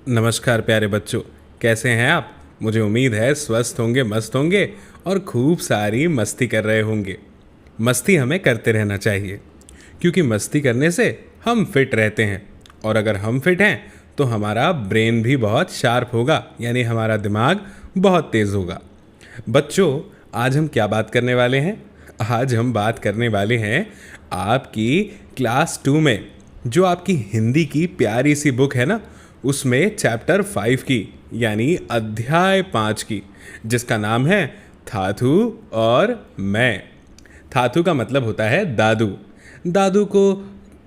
नमस्कार प्यारे बच्चों, कैसे हैं आप। मुझे उम्मीद है स्वस्थ होंगे, मस्त होंगे और खूब सारी मस्ती कर रहे होंगे। मस्ती हमें करते रहना चाहिए क्योंकि मस्ती करने से हम फिट रहते हैं और अगर हम फिट हैं तो हमारा ब्रेन भी बहुत शार्प होगा, यानी हमारा दिमाग बहुत तेज़ होगा। बच्चों, आज हम क्या बात करने वाले हैं? आज हम बात करने वाले हैं आपकी क्लास 2 में जो आपकी हिंदी की प्यारी सी बुक है ना, उसमें चैप्टर 5 की, यानी अध्याय 5 की, जिसका नाम है थाथू और मैं। थाथू का मतलब होता है दादू। दादू को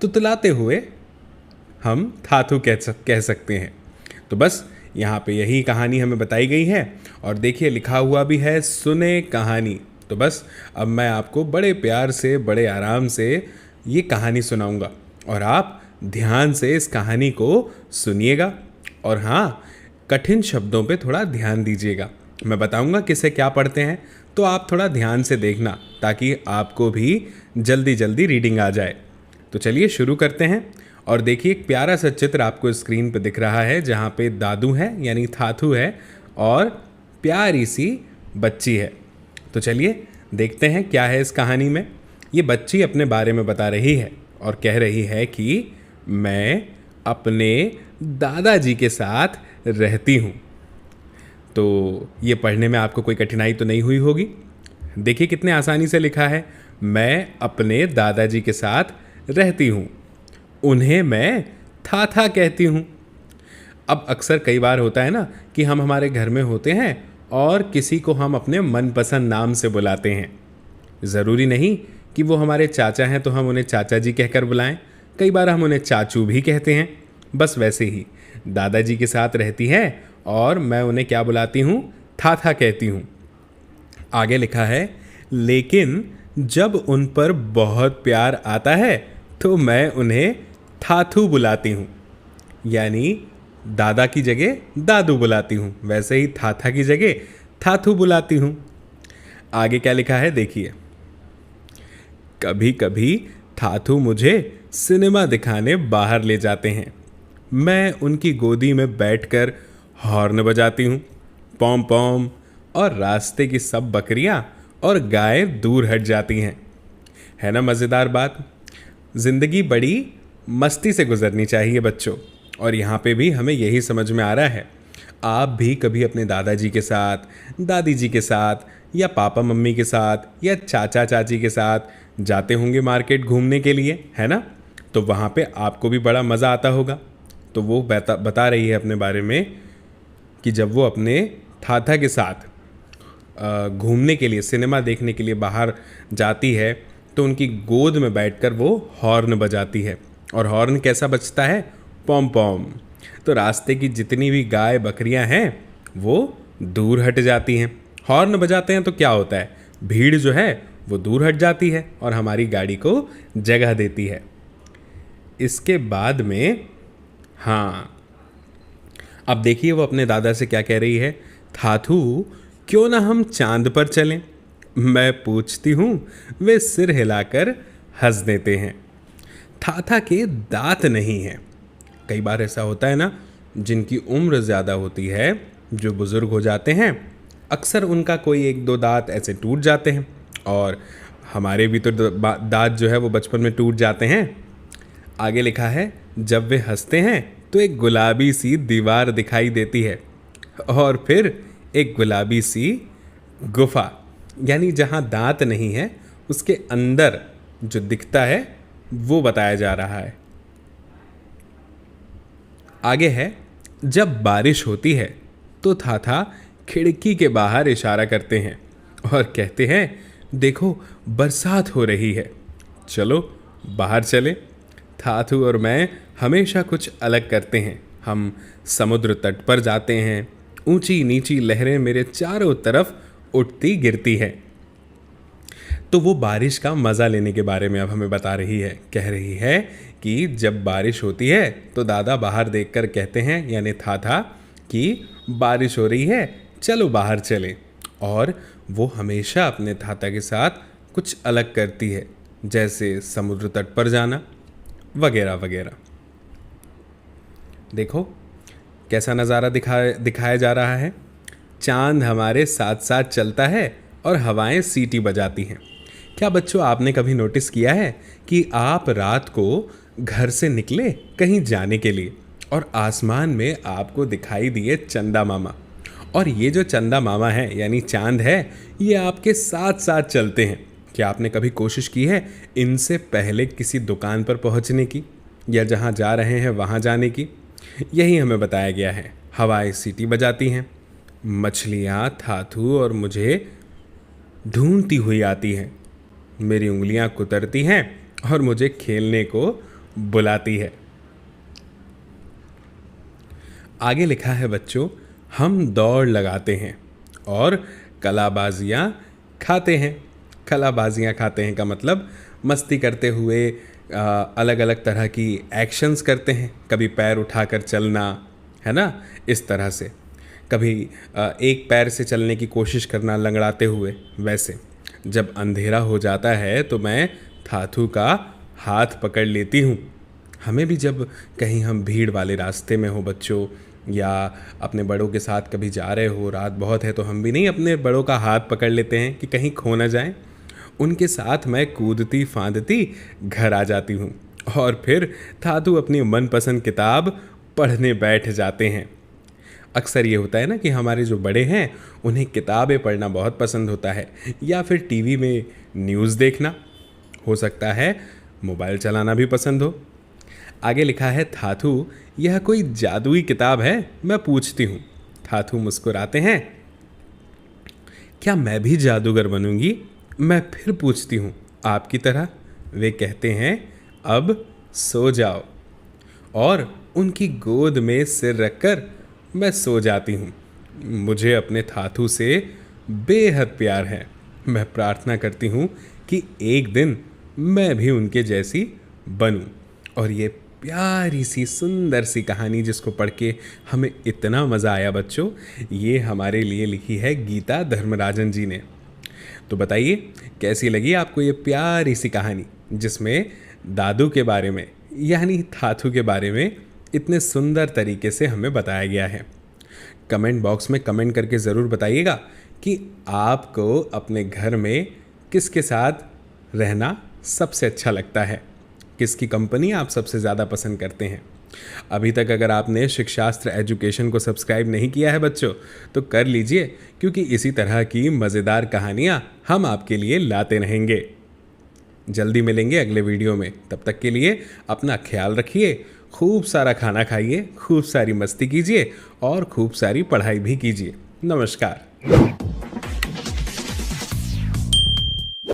तुतलाते हुए हम थाथू कह सकते हैं। तो बस यहाँ पे यही कहानी हमें बताई गई है और देखिए लिखा हुआ भी है सुने कहानी। तो बस अब मैं आपको बड़े प्यार से, बड़े आराम से ये कहानी सुनाऊंगा और आप ध्यान से इस कहानी को सुनिएगा और हाँ, कठिन शब्दों पे थोड़ा ध्यान दीजिएगा। मैं बताऊंगा किसे क्या पढ़ते हैं, तो आप थोड़ा ध्यान से देखना ताकि आपको भी जल्दी जल्दी रीडिंग आ जाए। तो चलिए शुरू करते हैं। और देखिए एक प्यारा सा चित्र आपको स्क्रीन पे दिख रहा है जहाँ पे दादू है यानी थाथू है और प्यारी सी बच्ची है। तो चलिए देखते हैं क्या है इस कहानी में। ये बच्ची अपने बारे में बता रही है और कह रही है कि मैं अपने दादाजी के साथ रहती हूँ। तो ये पढ़ने में आपको कोई कठिनाई तो नहीं हुई होगी। देखिए कितने आसानी से लिखा है, मैं अपने दादाजी के साथ रहती हूँ, उन्हें मैं थाथा कहती हूँ। अब अक्सर कई बार होता है ना कि हम हमारे घर में होते हैं और किसी को हम अपने मनपसंद नाम से बुलाते हैं। ज़रूरी नहीं कि वो हमारे चाचा हैं तो हम उन्हें चाचा जी कहकर बुलाएं। कई बार हम उन्हें चाचू भी कहते हैं। बस वैसे ही दादाजी के साथ रहती है और मैं उन्हें क्या बुलाती हूँ? थाथा कहती हूँ। आगे लिखा है, लेकिन जब उन पर बहुत प्यार आता है तो मैं उन्हें थाथू बुलाती हूँ, यानी दादा की जगह दादू बुलाती हूँ, वैसे ही थाथा की जगह थाथू बुलाती हूँ। आगे क्या लिखा है देखिए, कभी कभी थाथू मुझे सिनेमा दिखाने बाहर ले जाते हैं। मैं उनकी गोदी में बैठकर हॉर्न बजाती हूँ, पॉम पॉम, और रास्ते की सब बकरियाँ और गायें दूर हट जाती हैं। है ना मज़ेदार बात। ज़िंदगी बड़ी मस्ती से गुजरनी चाहिए बच्चों, और यहाँ पे भी हमें यही समझ में आ रहा है। आप भी कभी अपने दादाजी के साथ, दादी जी के साथ, या पापा मम्मी के साथ, या चाचा चाची के साथ जाते होंगे मार्केट घूमने के लिए, है ना? तो वहाँ पे आपको भी बड़ा मज़ा आता होगा। तो वो बता रही है अपने बारे में कि जब वो अपने थाथा के साथ घूमने के लिए, सिनेमा देखने के लिए बाहर जाती है तो उनकी गोद में बैठकर वो हॉर्न बजाती है। और हॉर्न कैसा बजता है? पॉम पॉम। तो रास्ते की जितनी भी गाय बकरियां हैं वो दूर हट जाती हैं। हॉर्न बजाते हैं तो क्या होता है? भीड़ जो है वो दूर हट जाती है और हमारी गाड़ी को जगह देती है। इसके बाद में हाँ, अब देखिए वो अपने दादा से क्या कह रही है, थाथू क्यों ना हम चांद पर चलें? मैं पूछती हूँ, वे सिर हिलाकर हंस देते हैं। थाथा के दांत नहीं हैं। कई बार ऐसा होता है ना, जिनकी उम्र ज़्यादा होती है, जो बुज़ुर्ग हो जाते हैं, अक्सर उनका कोई एक दो दांत ऐसे टूट जाते हैं। और हमारे भी तो दांत जो है वो बचपन में टूट जाते हैं। आगे लिखा है, जब वे हंसते हैं तो एक गुलाबी सी दीवार दिखाई देती है और फिर एक गुलाबी सी गुफा, यानी जहाँ दांत नहीं है उसके अंदर जो दिखता है वो बताया जा रहा है। आगे है, जब बारिश होती है तो थाथा खिड़की के बाहर इशारा करते हैं और कहते हैं, देखो बरसात हो रही है, चलो बाहर चले। थाथू और मैं हमेशा कुछ अलग करते हैं। हम समुद्र तट पर जाते हैं। ऊंची नीची लहरें मेरे चारों तरफ उठती गिरती हैं। तो वो बारिश का मज़ा लेने के बारे में अब हमें बता रही है। कह रही है कि जब बारिश होती है तो दादा बाहर देखकर कहते हैं, यानी थाथा, कि बारिश हो रही है, चलो बाहर चले। और वो हमेशा अपने थाता के साथ कुछ अलग करती है, जैसे समुद्र तट पर जाना वगैरह वगैरह। देखो कैसा नज़ारा दिखाया जा रहा है? चांद हमारे साथ साथ चलता है और हवाएं सीटी बजाती हैं। क्या बच्चों, आपने कभी नोटिस किया है कि आप रात को घर से निकले कहीं जाने के लिए और आसमान में आपको दिखाई दिए चंदा मामा, और ये जो चंदा मामा है यानी चांद है, ये आपके साथ साथ चलते हैं। क्या आपने कभी कोशिश की है इनसे पहले किसी दुकान पर पहुंचने की या जहां जा रहे हैं वहां जाने की? यही हमें बताया गया है। हवाएं सीटी बजाती हैं, मछलियाँ थाथू और मुझे ढूंढती हुई आती हैं, मेरी उंगलियां कुतरती हैं और मुझे खेलने को बुलाती है। आगे लिखा है बच्चों, हम दौड़ लगाते हैं और कलाबाजियाँ खाते हैं। कलाबाजियाँ खाते हैं का मतलब मस्ती करते हुए अलग अलग तरह की एक्शंस करते हैं। कभी पैर उठाकर चलना, है ना, इस तरह से। कभी एक पैर से चलने की कोशिश करना लंगड़ाते हुए। वैसे जब अंधेरा हो जाता है तो मैं थाथू का हाथ पकड़ लेती हूँ। हमें भी जब कहीं हम भीड़ वाले रास्ते में हो बच्चों, या अपने बड़ों के साथ कभी जा रहे हो, रात बहुत है, तो हम भी नहीं अपने बड़ों का हाथ पकड़ लेते हैं कि कहीं खो ना जाएं। उनके साथ मैं कूदती फांदती घर आ जाती हूँ और फिर थाथू अपनी मनपसंद किताब पढ़ने बैठ जाते हैं। अक्सर ये होता है ना कि हमारे जो बड़े हैं उन्हें किताबें पढ़ना बहुत पसंद होता है, या फिर टीवी में न्यूज़ देखना, हो सकता है मोबाइल चलाना भी पसंद हो। आगे लिखा है, थाथू यह कोई जादुई किताब है? मैं पूछती हूँ। थाथू मुस्कुराते हैं, क्या मैं भी जादूगर बनूंगी? मैं फिर पूछती हूँ, आपकी तरह? वे कहते हैं, अब सो जाओ, और उनकी गोद में सिर रखकर मैं सो जाती हूँ। मुझे अपने थाथू से बेहद प्यार है। मैं प्रार्थना करती हूँ कि एक दिन मैं भी उनके जैसी बनूं। और ये प्यारी सी सुंदर सी कहानी जिसको पढ़ के हमें इतना मज़ा आया बच्चों, ये हमारे लिए लिखी है गीता धर्मराजन जी ने। तो बताइए कैसी लगी आपको ये प्यारी सी कहानी, जिसमें दादू के बारे में यानी थाथू के बारे में इतने सुंदर तरीके से हमें बताया गया है। कमेंट बॉक्स में कमेंट करके ज़रूर बताइएगा कि आपको अपने घर में किसके साथ रहना सबसे अच्छा लगता है, किसकी कंपनी आप सबसे ज़्यादा पसंद करते हैं। अभी तक अगर आपने शिक्षास्त्र एजुकेशन को सब्सक्राइब नहीं किया है बच्चों, तो कर लीजिए, क्योंकि इसी तरह की मज़ेदार कहानियाँ हम आपके लिए लाते रहेंगे। जल्दी मिलेंगे अगले वीडियो में। तब तक के लिए अपना ख्याल रखिए, खूब सारा खाना खाइए, खूब सारी मस्ती कीजिए और खूब सारी पढ़ाई भी कीजिए। नमस्कार।